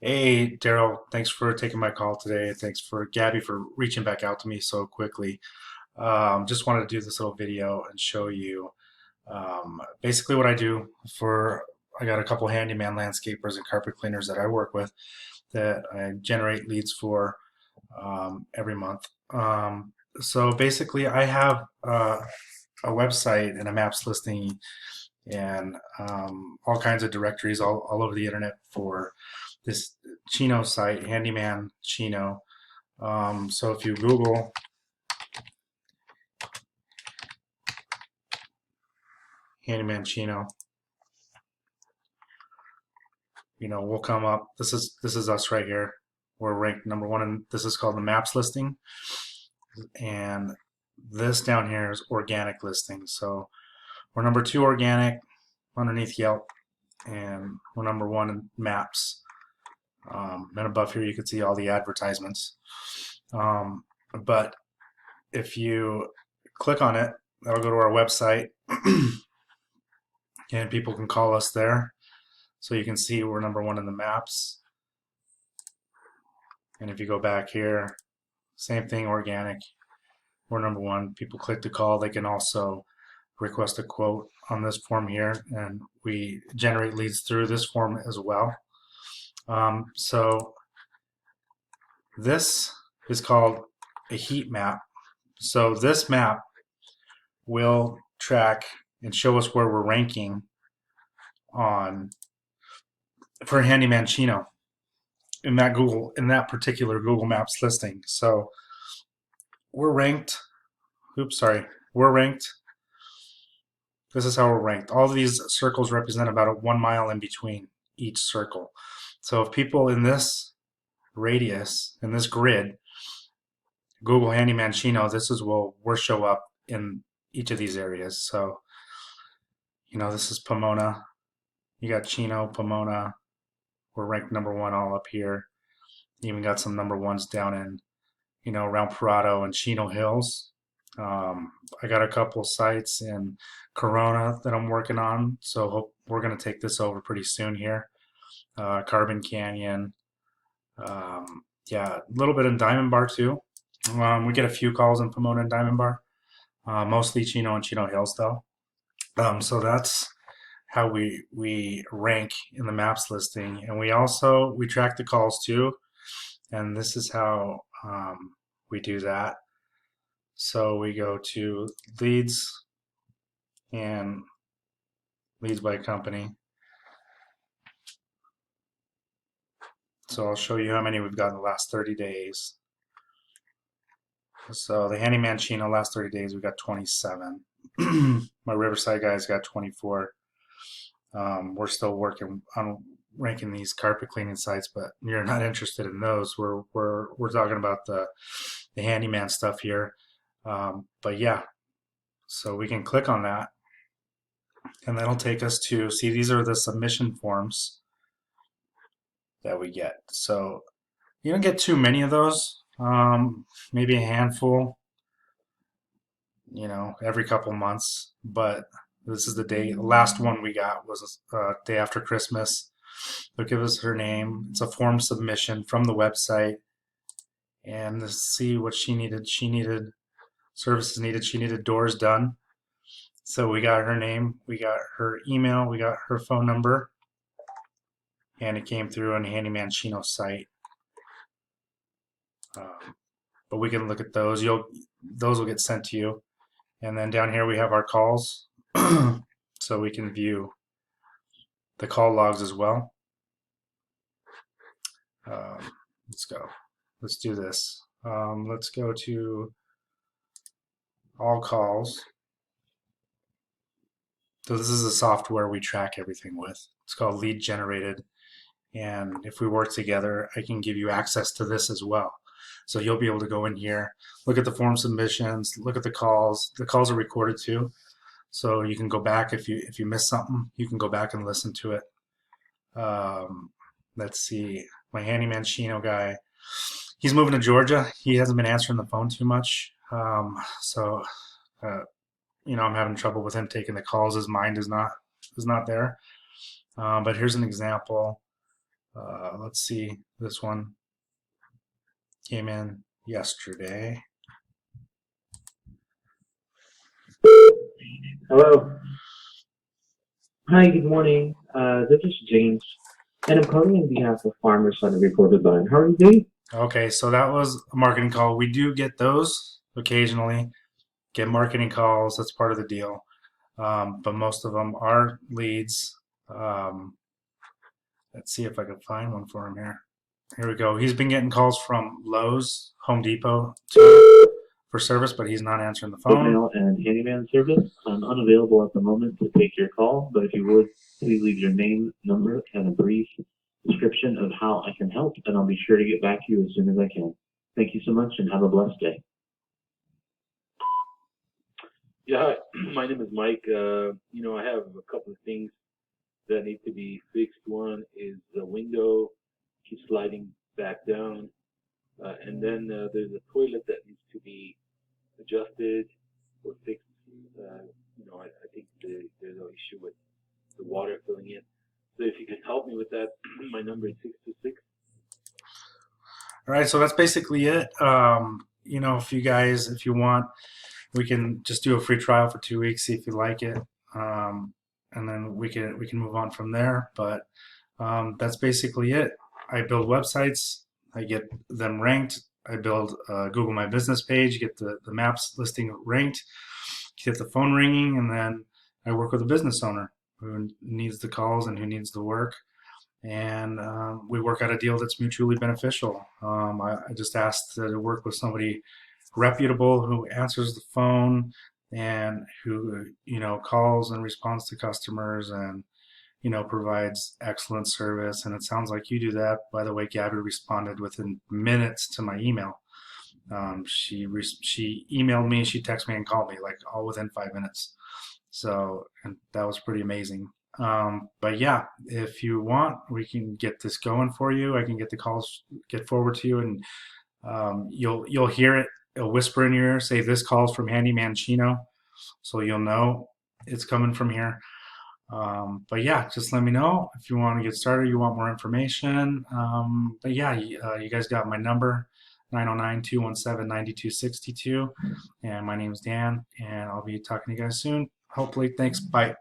Hey, Daryl, thanks for taking my call today. Thanks for Gabby for reaching back out to me so quickly. Just wanted to do this little video and show you basically what I do for. I got a couple handyman landscapers and carpet cleaners that I work with that I generate leads for every month. So basically, I have a website and a maps listing and all kinds of directories all over the internet for this Chino site, Handyman Chino. So if you Google Handyman Chino, we'll come up. This is us right here. We're ranked number one, and this is called the Maps listing. And this down here is organic listing. So we're number two organic underneath Yelp, and we're number one in Maps. And above here, you can see all the advertisements. But if you click on it, that'll go to our website, and people can call us there. So you can see we're number one in the maps. And if you go back here, same thing, organic. We're number one. People click to call. They can also request a quote on this form here, and we generate leads through this form as well. So this is called a heat map. So this map will track and show us where we're ranking on for Handyman Chino in that particular Google Maps listing. So we're ranked. Oops, sorry. We're ranked. This is how we're ranked. All of these circles represent about a 1 mile in between each circle. So if people in this radius, in this grid, Google Handyman Chino, this is where we'll show up in each of these areas. So, this is Pomona. You got Chino, Pomona. We're ranked number one all up here. Even got some number ones down in, around Parado and Chino Hills. I got a couple sites in Corona that I'm working on, so hope we're going to take this over pretty soon here. Carbon Canyon. Yeah, a little bit in Diamond Bar too. We get a few calls in Pomona and Diamond Bar, mostly Chino and Chino Hills though. So that's how we rank in the maps listing, and we track the calls too, and this is how we do that. So we go to leads and leads by company. So I'll show you how many we've got in the last 30 days. So the Handyman Chino last 30 days we got 27. My Riverside guys got 24. We're still working on ranking these carpet cleaning sites, but you're not interested in those. We're talking about the handyman stuff here. But yeah, so we can click on that, and that'll take us to see these are the submission forms that we get. So you don't get too many of those. Maybe a handful, every couple months. But this is the day. The last one we got was day after Christmas. They'll give us her name. It's a form submission from the website, and to see what she needed. She needed services needed. She needed doors done. So we got her name, we got her email, we got her phone number, and it came through on the Handyman Chino site. But we can look at those. Those will get sent to you. And then down here we have our calls, so we can view the call logs as well. Let's go. Let's do this. Let's go to all calls. So this is the software we track everything with. It's called Lead Generated. And if we work together, I can give you access to this as well. So you'll be able to go in here, look at the form submissions, look at the calls. The calls are recorded too. So you can go back if you miss something, you can go back and listen to it. Let's see, my Handyman Chino guy, he's moving to Georgia. He hasn't been answering the phone too much. So I'm having trouble with him taking the calls. His mind is not there. But here's an example. Let's see. This one came in yesterday. Hello. Hi, good morning. This is James, and I'm calling on behalf of Farmers on the recorded line. How are you doing? Okay, so that was a marketing call. We do get those occasionally. Get marketing calls. That's part of the deal. But most of them are leads. Um, let's see if I can find one for him here. Here we go. He's been getting calls from Lowe's, Home Depot for service, but he's not answering the phone. Voicemail and handyman service. I'm unavailable at the moment to take your call, but if you would, please leave your name, number, and a brief description of how I can help, and I'll be sure to get back to you as soon as I can. Thank you so much, and have a blessed day. Yeah, hi. My name is Mike. I have a couple of things that need to be fixed. One is the window keeps sliding back down, and then there's a toilet that needs to be adjusted or fixed. I think there's an issue with the water filling in. So if you could help me with that, my number is 626. All right, so that's basically it. If you guys, if you want, we can just do a free trial for 2 weeks, see if you like it, and then we can move on from there. But that's basically it. I build websites, I get them ranked. I build a Google My Business page, get the maps listing ranked, get the phone ringing, and then I work with a business owner who needs the calls and who needs the work. And we work out a deal that's mutually beneficial. I just asked to work with somebody reputable who answers the phone and who calls and responds to customers and provides excellent service. And it sounds like you do that. By the way, Gabby responded within minutes to my email. She emailed me, she texted me, and called me like all within 5 minutes. So, and that was pretty amazing. But yeah, if you want, we can get this going for you. I can get the calls get forward to you, and you'll hear it. It'll whisper in your ear, say this call's from Handyman Chino, so you'll know it's coming from here. But yeah, just let me know if you want to get started, you want more information. But yeah, you guys got my number, 909-217-9262. And my name's Dan, and I'll be talking to you guys soon. Hopefully. Thanks. Bye.